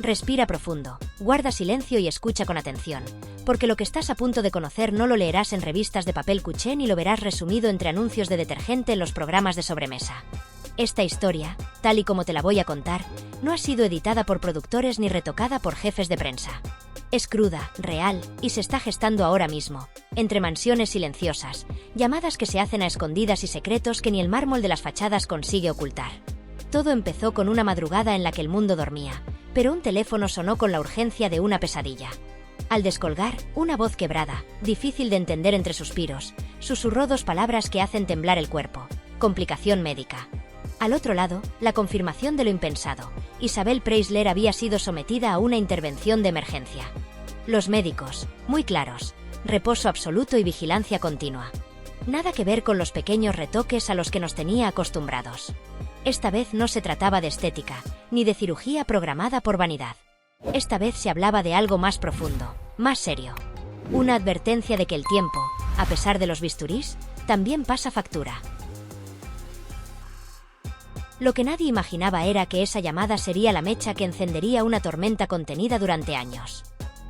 Respira profundo, guarda silencio y escucha con atención, porque lo que estás a punto de conocer no lo leerás en revistas de papel cuché ni lo verás resumido entre anuncios de detergente en los programas de sobremesa. Esta historia, tal y como te la voy a contar, no ha sido editada por productores ni retocada por jefes de prensa. Es cruda, real, y se está gestando ahora mismo, entre mansiones silenciosas, llamadas que se hacen a escondidas y secretos que ni el mármol de las fachadas consigue ocultar. Todo empezó con una madrugada en la que el mundo dormía, pero un teléfono sonó con la urgencia de una pesadilla. Al descolgar, una voz quebrada, difícil de entender entre suspiros, susurró dos palabras que hacen temblar el cuerpo: complicación médica. Al otro lado, la confirmación de lo impensado: Isabel Preisler había sido sometida a una intervención de emergencia. Los médicos, muy claros: reposo absoluto y vigilancia continua. Nada que ver con los pequeños retoques a los que nos tenía acostumbrados. Esta vez no se trataba de estética, ni de cirugía programada por vanidad. Esta vez se hablaba de algo más profundo, más serio. Una advertencia de que el tiempo, a pesar de los bisturís, también pasa factura. Lo que nadie imaginaba era que esa llamada sería la mecha que encendería una tormenta contenida durante años.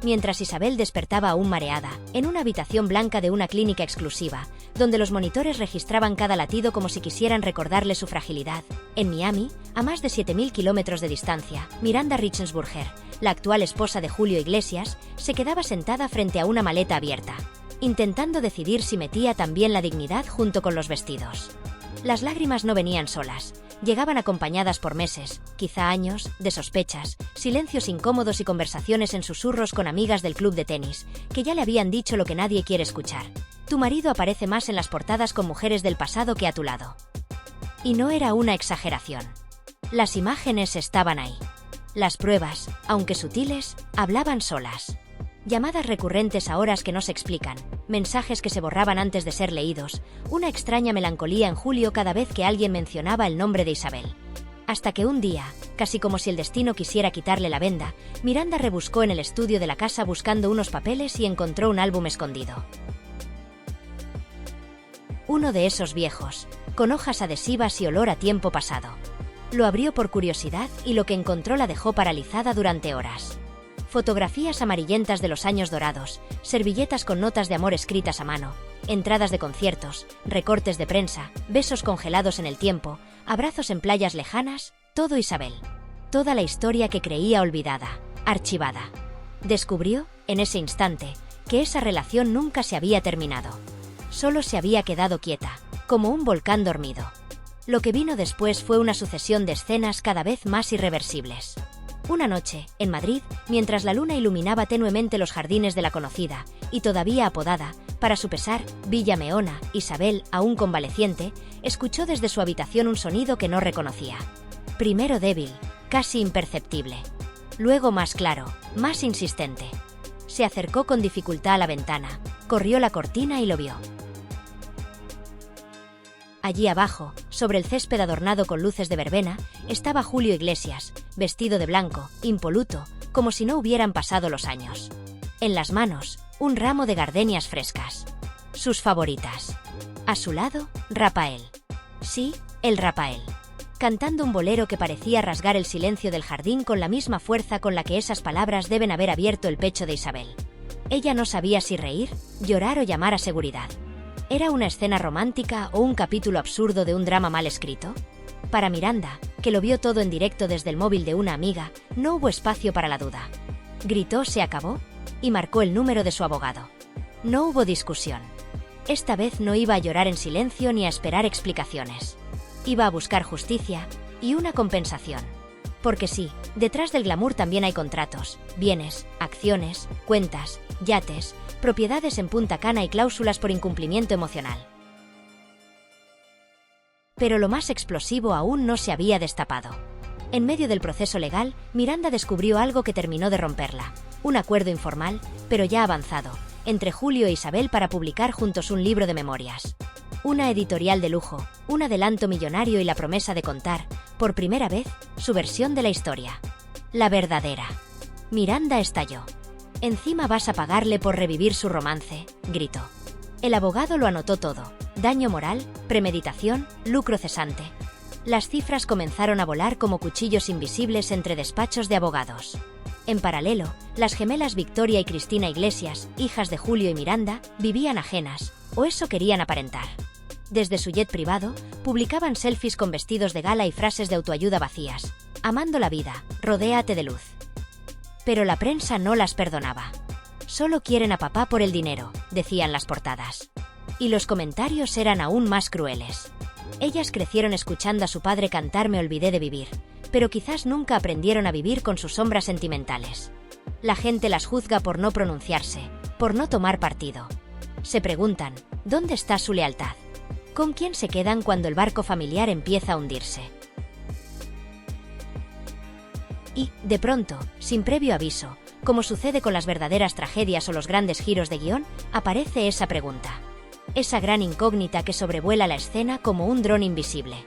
Mientras Isabel despertaba aún mareada, en una habitación blanca de una clínica exclusiva, donde los monitores registraban cada latido como si quisieran recordarle su fragilidad, en Miami, a más de 7.000 kilómetros de distancia, Miranda Richensburger, la actual esposa de Julio Iglesias, se quedaba sentada frente a una maleta abierta, intentando decidir si metía también la dignidad junto con los vestidos. Las lágrimas no venían solas. Llegaban acompañadas por meses, quizá años, de sospechas, silencios incómodos y conversaciones en susurros con amigas del club de tenis, que ya le habían dicho lo que nadie quiere escuchar: tu marido aparece más en las portadas con mujeres del pasado que a tu lado. Y no era una exageración. Las imágenes estaban ahí. Las pruebas, aunque sutiles, hablaban solas. Llamadas recurrentes a horas que no se explican, mensajes que se borraban antes de ser leídos, una extraña melancolía en Julio cada vez que alguien mencionaba el nombre de Isabel. Hasta que un día, casi como si el destino quisiera quitarle la venda, Miranda rebuscó en el estudio de la casa buscando unos papeles y encontró un álbum escondido. Uno de esos viejos, con hojas adhesivas y olor a tiempo pasado. Lo abrió por curiosidad y lo que encontró la dejó paralizada durante horas. Fotografías amarillentas de los años dorados, servilletas con notas de amor escritas a mano, entradas de conciertos, recortes de prensa, besos congelados en el tiempo, abrazos en playas lejanas, todo Isabel. Toda la historia que creía olvidada, archivada. Descubrió, en ese instante, que esa relación nunca se había terminado. Solo se había quedado quieta, como un volcán dormido. Lo que vino después fue una sucesión de escenas cada vez más irreversibles. Una noche, en Madrid, mientras la luna iluminaba tenuemente los jardines de la conocida, y todavía apodada, para su pesar, Villa Meona, Isabel, aún convaleciente, escuchó desde su habitación un sonido que no reconocía. Primero débil, casi imperceptible. Luego más claro, más insistente. Se acercó con dificultad a la ventana, corrió la cortina y lo vio. Allí abajo, sobre el césped adornado con luces de verbena, estaba Julio Iglesias, vestido de blanco, impoluto, como si no hubieran pasado los años. En las manos, un ramo de gardenias frescas. Sus favoritas. A su lado, Rafael. Sí, el Rafael. Cantando un bolero que parecía rasgar el silencio del jardín con la misma fuerza con la que esas palabras deben haber abierto el pecho de Isabel. Ella no sabía si reír, llorar o llamar a seguridad. ¿Era una escena romántica o un capítulo absurdo de un drama mal escrito? Para Miranda, que lo vio todo en directo desde el móvil de una amiga, no hubo espacio para la duda. Gritó «¿Se acabó?» y marcó el número de su abogado. No hubo discusión. Esta vez no iba a llorar en silencio ni a esperar explicaciones. Iba a buscar justicia y una compensación. Porque sí, detrás del glamour también hay contratos, bienes, acciones, cuentas, yates, propiedades en Punta Cana y cláusulas por incumplimiento emocional. Pero lo más explosivo aún no se había destapado. En medio del proceso legal, Miranda descubrió algo que terminó de romperla: un acuerdo informal, pero ya avanzado, entre Julio e Isabel para publicar juntos un libro de memorias. Una editorial de lujo, un adelanto millonario y la promesa de contar, por primera vez, su versión de la historia. La verdadera. Miranda estalló. «Encima vas a pagarle por revivir su romance», gritó. El abogado lo anotó todo: daño moral, premeditación, lucro cesante. Las cifras comenzaron a volar como cuchillos invisibles entre despachos de abogados. En paralelo, las gemelas Victoria y Cristina Iglesias, hijas de Julio y Miranda, vivían ajenas, o eso querían aparentar. Desde su jet privado, publicaban selfies con vestidos de gala y frases de autoayuda vacías. Amando la vida, rodéate de luz. Pero la prensa no las perdonaba. Solo quieren a papá por el dinero, decían las portadas. Y los comentarios eran aún más crueles. Ellas crecieron escuchando a su padre cantar Me olvidé de vivir, pero quizás nunca aprendieron a vivir con sus sombras sentimentales. La gente las juzga por no pronunciarse, por no tomar partido. Se preguntan, ¿dónde está su lealtad? ¿Con quién se quedan cuando el barco familiar empieza a hundirse? Y, de pronto, sin previo aviso, como sucede con las verdaderas tragedias o los grandes giros de guión, aparece esa pregunta. Esa gran incógnita que sobrevuela la escena como un dron invisible.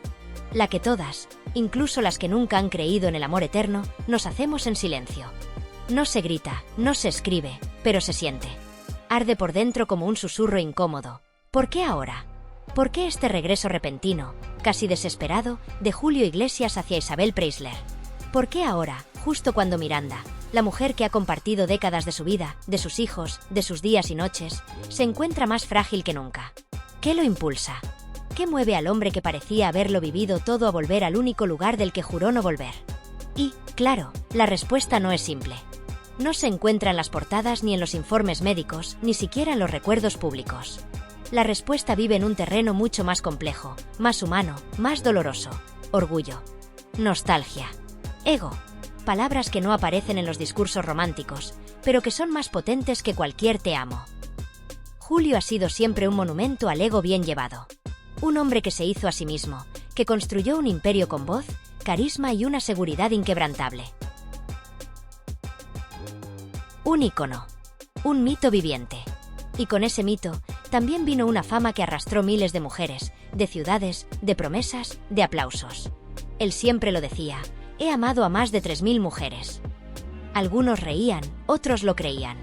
La que todas, incluso las que nunca han creído en el amor eterno, nos hacemos en silencio. No se grita, no se escribe, pero se siente. Arde por dentro como un susurro incómodo. ¿Por qué ahora? ¿Por qué este regreso repentino, casi desesperado, de Julio Iglesias hacia Isabel Preisler? ¿Por qué ahora, justo cuando Miranda, la mujer que ha compartido décadas de su vida, de sus hijos, de sus días y noches, se encuentra más frágil que nunca? ¿Qué lo impulsa? ¿Qué mueve al hombre que parecía haberlo vivido todo a volver al único lugar del que juró no volver? Y, claro, la respuesta no es simple. No se encuentra en las portadas ni en los informes médicos, ni siquiera en los recuerdos públicos. La respuesta vive en un terreno mucho más complejo, más humano, más doloroso. Orgullo. Nostalgia. Ego. Palabras que no aparecen en los discursos románticos, pero que son más potentes que cualquier te amo. Julio ha sido siempre un monumento al ego bien llevado. Un hombre que se hizo a sí mismo, que construyó un imperio con voz, carisma y una seguridad inquebrantable. Un ícono. Un mito viviente. Y con ese mito, también vino una fama que arrastró miles de mujeres, de ciudades, de promesas, de aplausos. Él siempre lo decía, he amado a más de 3000 mujeres. Algunos reían, otros lo creían.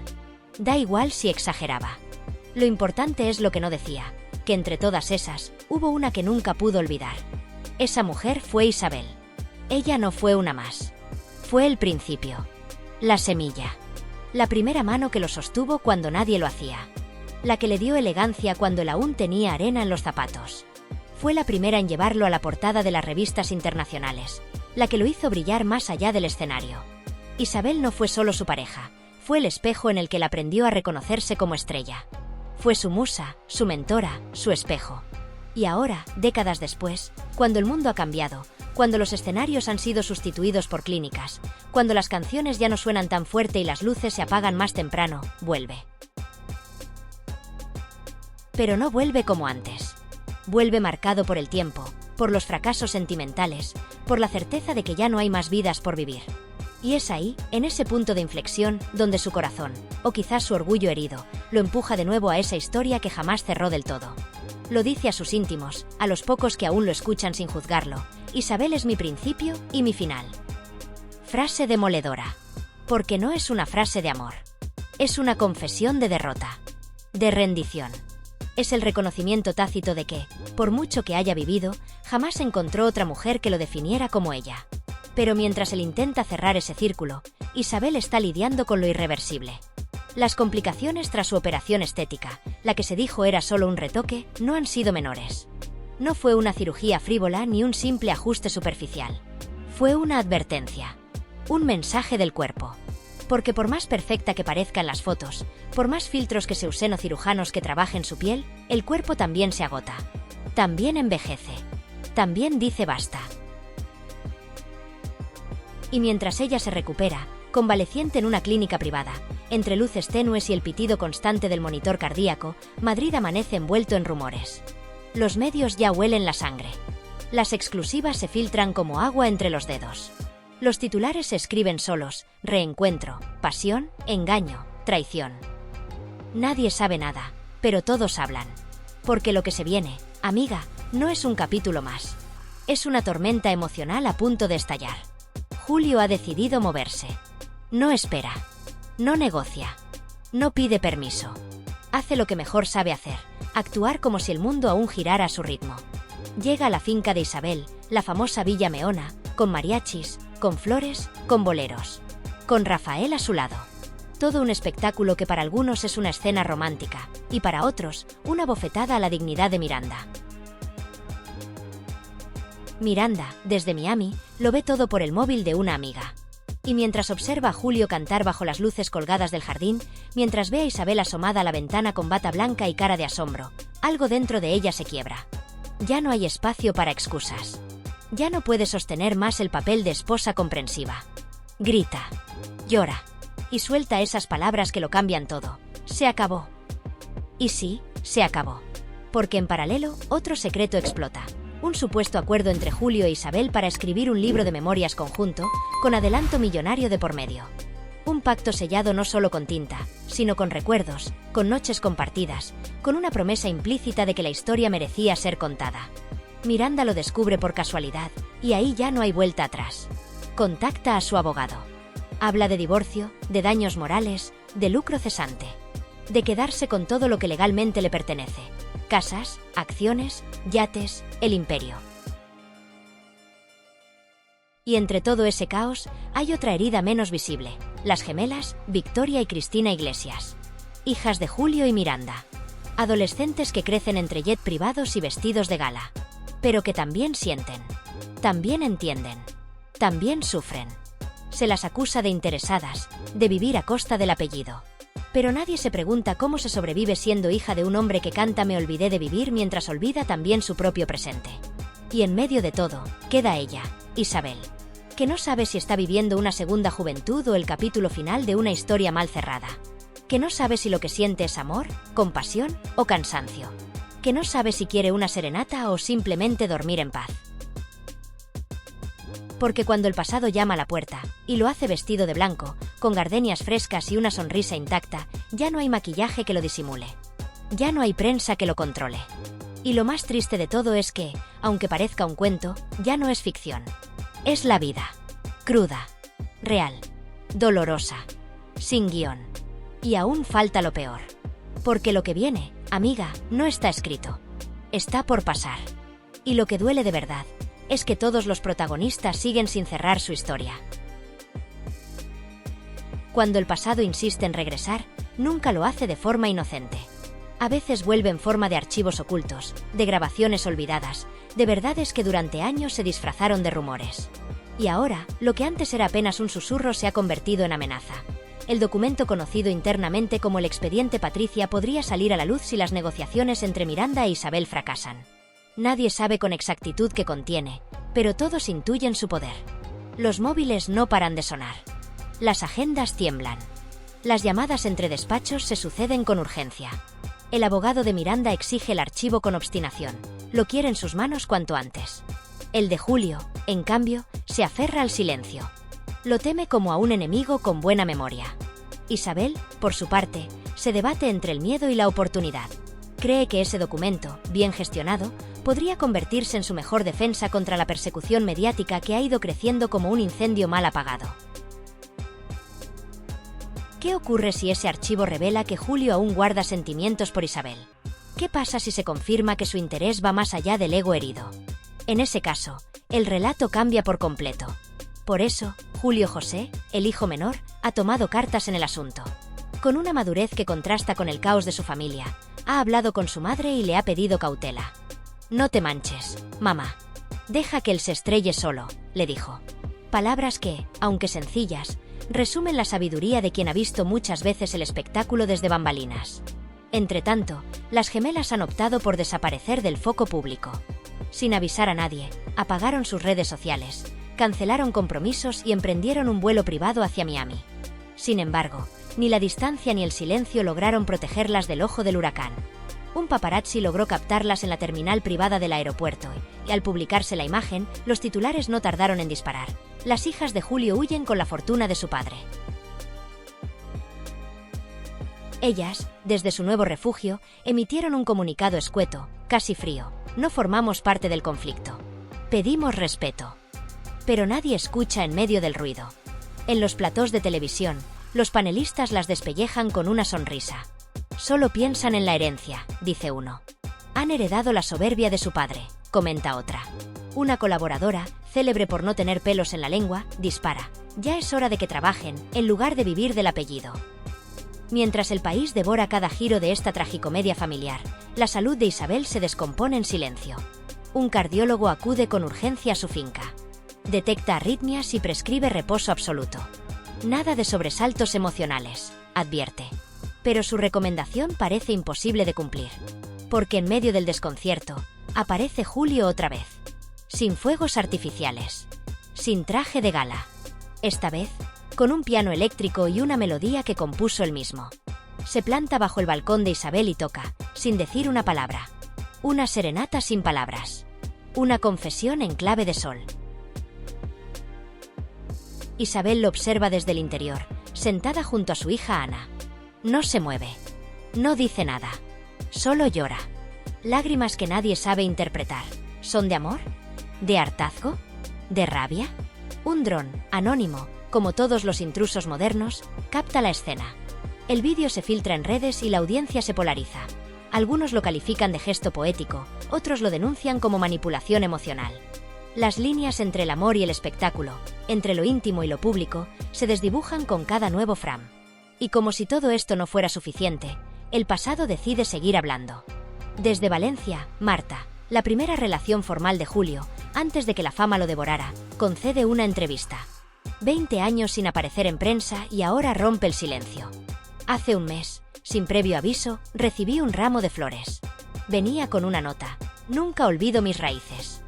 Da igual si exageraba. Lo importante es lo que no decía, que entre todas esas, hubo una que nunca pudo olvidar. Esa mujer fue Isabel. Ella no fue una más. Fue el principio. La semilla. La primera mano que lo sostuvo cuando nadie lo hacía. La que le dio elegancia cuando él aún tenía arena en los zapatos. Fue la primera en llevarlo a la portada de las revistas internacionales. La que lo hizo brillar más allá del escenario. Isabel no fue solo su pareja, fue el espejo en el que él aprendió a reconocerse como estrella. Fue su musa, su mentora, su espejo. Y ahora, décadas después, cuando el mundo ha cambiado, cuando los escenarios han sido sustituidos por clínicas, cuando las canciones ya no suenan tan fuerte y las luces se apagan más temprano, vuelve. Pero no vuelve como antes. Vuelve marcado por el tiempo, por los fracasos sentimentales, por la certeza de que ya no hay más vidas por vivir. Y es ahí, en ese punto de inflexión, donde su corazón, o quizás su orgullo herido, lo empuja de nuevo a esa historia que jamás cerró del todo. Lo dice a sus íntimos, a los pocos que aún lo escuchan sin juzgarlo, Isabel es mi principio y mi final. Frase demoledora. Porque no es una frase de amor. Es una confesión de derrota. De rendición. Es el reconocimiento tácito de que, por mucho que haya vivido, jamás encontró otra mujer que lo definiera como ella. Pero mientras él intenta cerrar ese círculo, Isabel está lidiando con lo irreversible. Las complicaciones tras su operación estética, la que se dijo era solo un retoque, no han sido menores. No fue una cirugía frívola ni un simple ajuste superficial. Fue una advertencia. Un mensaje del cuerpo. Porque por más perfecta que parezca en las fotos, por más filtros que se usen o cirujanos que trabajen su piel, el cuerpo también se agota. También envejece. También dice basta. Y mientras ella se recupera, convaleciente en una clínica privada, entre luces tenues y el pitido constante del monitor cardíaco, Madrid amanece envuelto en rumores. Los medios ya huelen la sangre. Las exclusivas se filtran como agua entre los dedos. Los titulares se escriben solos: reencuentro, pasión, engaño, traición. Nadie sabe nada, pero todos hablan. Porque lo que se viene, amiga, no es un capítulo más. Es una tormenta emocional a punto de estallar. Julio ha decidido moverse. No espera. No negocia. No pide permiso. Hace lo que mejor sabe hacer, actuar como si el mundo aún girara a su ritmo. Llega a la finca de Isabel, la famosa Villa Meona, con mariachis, con flores, con boleros. con Rafael a su lado. Todo un espectáculo que para algunos es una escena romántica, y para otros, una bofetada a la dignidad de Miranda. Miranda, desde Miami, lo ve todo por el móvil de una amiga. Y mientras observa a Julio cantar bajo las luces colgadas del jardín, mientras ve a Isabel asomada a la ventana con bata blanca y cara de asombro, algo dentro de ella se quiebra. Ya no hay espacio para excusas. Ya no puede sostener más el papel de esposa comprensiva. Grita, llora, y suelta esas palabras que lo cambian todo. Se acabó. Y sí, se acabó. Porque en paralelo, otro secreto explota. Un supuesto acuerdo entre Julio e Isabel para escribir un libro de memorias conjunto, con adelanto millonario de por medio. Un pacto sellado no solo con tinta, sino con recuerdos, con noches compartidas, con una promesa implícita de que la historia merecía ser contada. Miranda lo descubre por casualidad, y ahí ya no hay vuelta atrás. Contacta a su abogado. Habla de divorcio, de daños morales, de lucro cesante. De quedarse con todo lo que legalmente le pertenece. Casas, acciones, yates, el imperio. Y entre todo ese caos, hay otra herida menos visible. Las gemelas, Victoria y Cristina Iglesias. Hijas de Julio y Miranda. Adolescentes que crecen entre jet privados y vestidos de gala. Pero que también sienten. También entienden. También sufren. Se las acusa de interesadas, de vivir a costa del apellido. Pero nadie se pregunta cómo se sobrevive siendo hija de un hombre que canta "Me olvidé de vivir" mientras olvida también su propio presente. Y en medio de todo, queda ella, Isabel, que no sabe si está viviendo una segunda juventud o el capítulo final de una historia mal cerrada. Que no sabe si lo que siente es amor, compasión o cansancio. Que no sabe si quiere una serenata o simplemente dormir en paz. Porque cuando el pasado llama a la puerta, y lo hace vestido de blanco, con gardenias frescas y una sonrisa intacta, ya no hay maquillaje que lo disimule. Ya no hay prensa que lo controle. Y lo más triste de todo es que, aunque parezca un cuento, ya no es ficción. Es la vida. Cruda. Real. Dolorosa. Sin guión. Y aún falta lo peor. Porque lo que viene, amiga, no está escrito. Está por pasar. Y lo que duele de verdad es que todos los protagonistas siguen sin cerrar su historia. Cuando el pasado insiste en regresar, nunca lo hace de forma inocente. A veces vuelve en forma de archivos ocultos, de grabaciones olvidadas, de verdades que durante años se disfrazaron de rumores. Y ahora, lo que antes era apenas un susurro se ha convertido en amenaza. El documento conocido internamente como el expediente Patricia podría salir a la luz si las negociaciones entre Miranda e Isabel fracasan. Nadie sabe con exactitud qué contiene, pero todos intuyen su poder. Los móviles no paran de sonar. Las agendas tiemblan. Las llamadas entre despachos se suceden con urgencia. El abogado de Miranda exige el archivo con obstinación. Lo quiere en sus manos cuanto antes. El de Julio, en cambio, se aferra al silencio. Lo teme como a un enemigo con buena memoria. Isabel, por su parte, se debate entre el miedo y la oportunidad. Cree que ese documento, bien gestionado, podría convertirse en su mejor defensa contra la persecución mediática que ha ido creciendo como un incendio mal apagado. ¿Qué ocurre si ese archivo revela que Julio aún guarda sentimientos por Isabel? ¿Qué pasa si se confirma que su interés va más allá del ego herido? En ese caso, el relato cambia por completo. Por eso, Julio José, el hijo menor, ha tomado cartas en el asunto. Con una madurez que contrasta con el caos de su familia, ha hablado con su madre y le ha pedido cautela. «No te manches, mamá. Deja que él se estrelle solo», le dijo. Palabras que, aunque sencillas, resumen la sabiduría de quien ha visto muchas veces el espectáculo desde bambalinas. Entretanto, las gemelas han optado por desaparecer del foco público. Sin avisar a nadie, apagaron sus redes sociales, cancelaron compromisos y emprendieron un vuelo privado hacia Miami. Sin embargo, ni la distancia ni el silencio lograron protegerlas del ojo del huracán. Un paparazzi logró captarlas en la terminal privada del aeropuerto y al publicarse la imagen, los titulares no tardaron en disparar. Las hijas de Julio huyen con la fortuna de su padre. Ellas, desde su nuevo refugio, emitieron un comunicado escueto, casi frío. No formamos parte del conflicto. Pedimos respeto. Pero nadie escucha en medio del ruido. En los platós de televisión, los panelistas las despellejan con una sonrisa. Solo piensan en la herencia, dice uno. Han heredado la soberbia de su padre, comenta otra. Una colaboradora, célebre por no tener pelos en la lengua, dispara. Ya es hora de que trabajen, en lugar de vivir del apellido. Mientras el país devora cada giro de esta tragicomedia familiar, la salud de Isabel se descompone en silencio. Un cardiólogo acude con urgencia a su finca. Detecta arritmias y prescribe reposo absoluto. Nada de sobresaltos emocionales, advierte. Pero su recomendación parece imposible de cumplir. Porque en medio del desconcierto, aparece Julio otra vez. Sin fuegos artificiales. Sin traje de gala. Esta vez, con un piano eléctrico y una melodía que compuso él mismo. Se planta bajo el balcón de Isabel y toca, sin decir una palabra. Una serenata sin palabras. Una confesión en clave de sol. Isabel lo observa desde el interior, sentada junto a su hija Ana. No se mueve. No dice nada. Solo llora. Lágrimas que nadie sabe interpretar. ¿Son de amor? ¿De hartazgo? ¿De rabia? Un dron, anónimo, como todos los intrusos modernos, capta la escena. El vídeo se filtra en redes y la audiencia se polariza. Algunos lo califican de gesto poético, otros lo denuncian como manipulación emocional. Las líneas entre el amor y el espectáculo, entre lo íntimo y lo público, se desdibujan con cada nuevo frame. Y como si todo esto no fuera suficiente, el pasado decide seguir hablando. Desde Valencia, Marta, la primera relación formal de Julio, antes de que la fama lo devorara, concede una entrevista. 20 años sin aparecer en prensa y ahora rompe el silencio. Hace un mes, sin previo aviso, recibí un ramo de flores. Venía con una nota: nunca olvido mis raíces.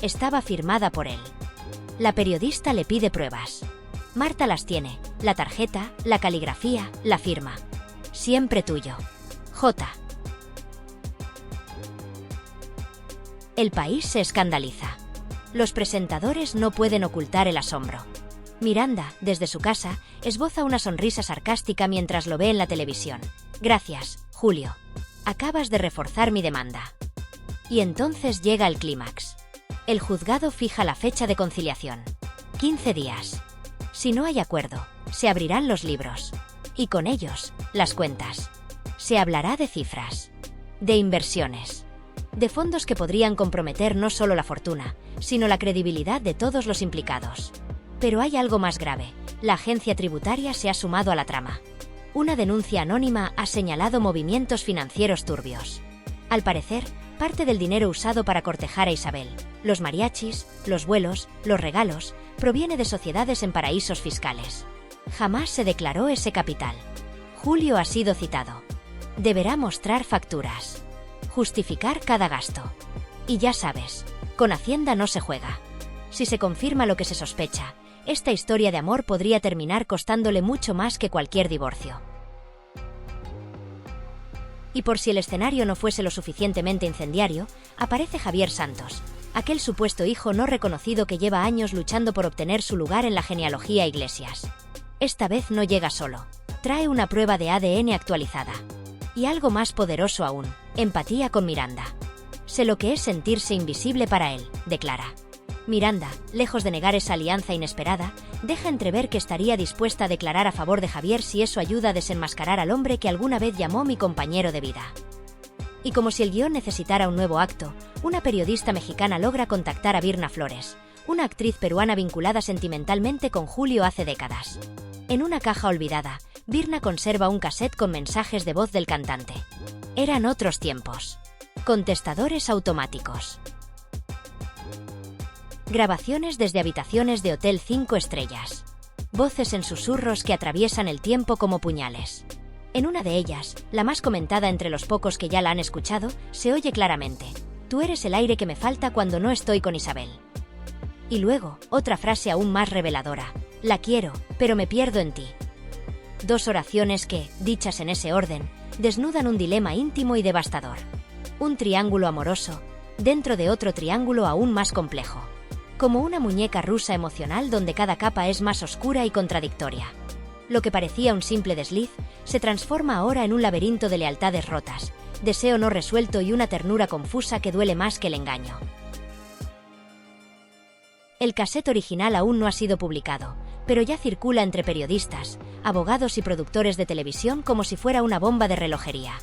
Estaba firmada por él. La periodista le pide pruebas. Marta las tiene: la tarjeta, la caligrafía, la firma. Siempre tuyo. J. El país se escandaliza. Los presentadores no pueden ocultar el asombro. Miranda, desde su casa, esboza una sonrisa sarcástica mientras lo ve en la televisión. Gracias, Julio. Acabas de reforzar mi demanda. Y entonces llega el clímax. El juzgado fija la fecha de conciliación. 15 días. Si no hay acuerdo, se abrirán los libros. Y con ellos, las cuentas. Se hablará de cifras. De inversiones. De fondos que podrían comprometer no solo la fortuna, sino la credibilidad de todos los implicados. Pero hay algo más grave. La agencia tributaria se ha sumado a la trama. Una denuncia anónima ha señalado movimientos financieros turbios. Al parecer, parte del dinero usado para cortejar a Isabel, los mariachis, los vuelos, los regalos, proviene de sociedades en paraísos fiscales. Jamás se declaró ese capital. Julio ha sido citado. Deberá mostrar facturas. Justificar cada gasto. Y ya sabes, con Hacienda no se juega. Si se confirma lo que se sospecha, esta historia de amor podría terminar costándole mucho más que cualquier divorcio. Y por si el escenario no fuese lo suficientemente incendiario, aparece Javier Santos, aquel supuesto hijo no reconocido que lleva años luchando por obtener su lugar en la genealogía Iglesias. Esta vez no llega solo. Trae una prueba de ADN actualizada. Y algo más poderoso aún, empatía con Miranda. Sé lo que es sentirse invisible para él, declara. Miranda, lejos de negar esa alianza inesperada, deja entrever que estaría dispuesta a declarar a favor de Javier si eso ayuda a desenmascarar al hombre que alguna vez llamó mi compañero de vida. Y como si el guión necesitara un nuevo acto, una periodista mexicana logra contactar a Virna Flores, una actriz peruana vinculada sentimentalmente con Julio hace décadas. En una caja olvidada, Virna conserva un cassette con mensajes de voz del cantante. Eran otros tiempos. Contestadores automáticos. Grabaciones desde habitaciones de hotel 5 estrellas. Voces en susurros que atraviesan el tiempo como puñales. En una de ellas, la más comentada entre los pocos que ya la han escuchado, se oye claramente: tú eres el aire que me falta cuando no estoy con Isabel. Y luego, otra frase aún más reveladora: la quiero, pero me pierdo en ti. Dos oraciones que, dichas en ese orden, desnudan un dilema íntimo y devastador. Un triángulo amoroso, dentro de otro triángulo aún más complejo. Como una muñeca rusa emocional donde cada capa es más oscura y contradictoria. Lo que parecía un simple desliz, se transforma ahora en un laberinto de lealtades rotas, deseo no resuelto y una ternura confusa que duele más que el engaño. El cassette original aún no ha sido publicado, pero ya circula entre periodistas, abogados y productores de televisión como si fuera una bomba de relojería.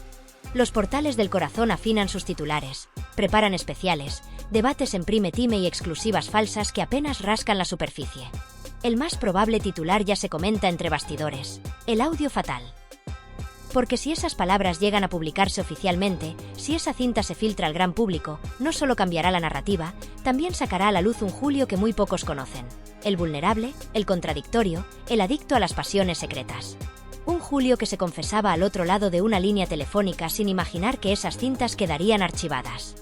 Los portales del corazón afinan sus titulares, preparan especiales, debates en prime time y exclusivas falsas que apenas rascan la superficie. El más probable titular ya se comenta entre bastidores: el audio fatal. Porque si esas palabras llegan a publicarse oficialmente, si esa cinta se filtra al gran público, no solo cambiará la narrativa, también sacará a la luz un Julio que muy pocos conocen: el vulnerable, el contradictorio, el adicto a las pasiones secretas. Un Julio que se confesaba al otro lado de una línea telefónica sin imaginar que esas cintas quedarían archivadas.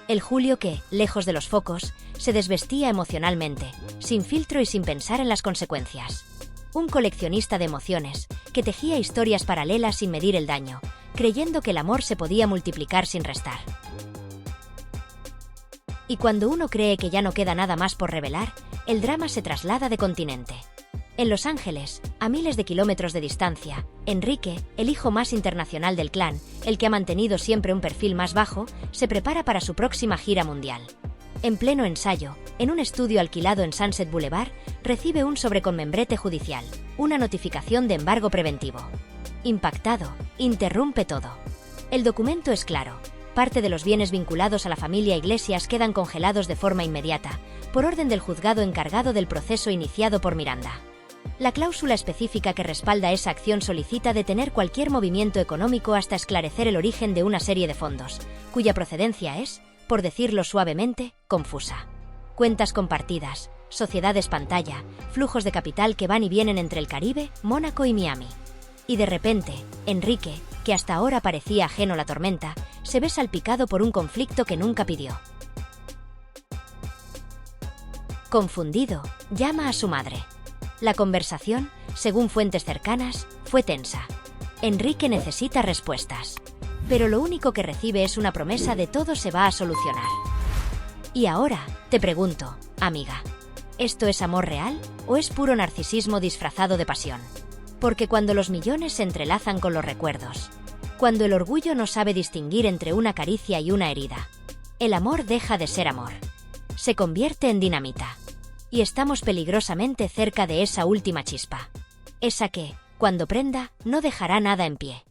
El Julio que, lejos de los focos, se desvestía emocionalmente, sin filtro y sin pensar en las consecuencias. Un coleccionista de emociones, que tejía historias paralelas sin medir el daño, creyendo que el amor se podía multiplicar sin restar. Y cuando uno cree que ya no queda nada más por revelar, el drama se traslada de continente. En Los Ángeles, a miles de kilómetros de distancia, Enrique, el hijo más internacional del clan, el que ha mantenido siempre un perfil más bajo, se prepara para su próxima gira mundial. En pleno ensayo, en un estudio alquilado en Sunset Boulevard, recibe un sobreconmembrete judicial, una notificación de embargo preventivo. Impactado, interrumpe todo. El documento es claro: parte de los bienes vinculados a la familia Iglesias quedan congelados de forma inmediata, por orden del juzgado encargado del proceso iniciado por Miranda. La cláusula específica que respalda esa acción solicita detener cualquier movimiento económico hasta esclarecer el origen de una serie de fondos, cuya procedencia es, por decirlo suavemente, confusa. Cuentas compartidas, sociedades pantalla, flujos de capital que van y vienen entre el Caribe, Mónaco y Miami. Y de repente, Enrique, que hasta ahora parecía ajeno a la tormenta, se ve salpicado por un conflicto que nunca pidió. Confundido, llama a su madre. La conversación, según fuentes cercanas, fue tensa. Enrique necesita respuestas. Pero lo único que recibe es una promesa de todo se va a solucionar. Y ahora, te pregunto, amiga, ¿esto es amor real o es puro narcisismo disfrazado de pasión? Porque cuando los millones se entrelazan con los recuerdos, cuando el orgullo no sabe distinguir entre una caricia y una herida, el amor deja de ser amor. Se convierte en dinamita. Y estamos peligrosamente cerca de esa última chispa. Esa que, cuando prenda, no dejará nada en pie.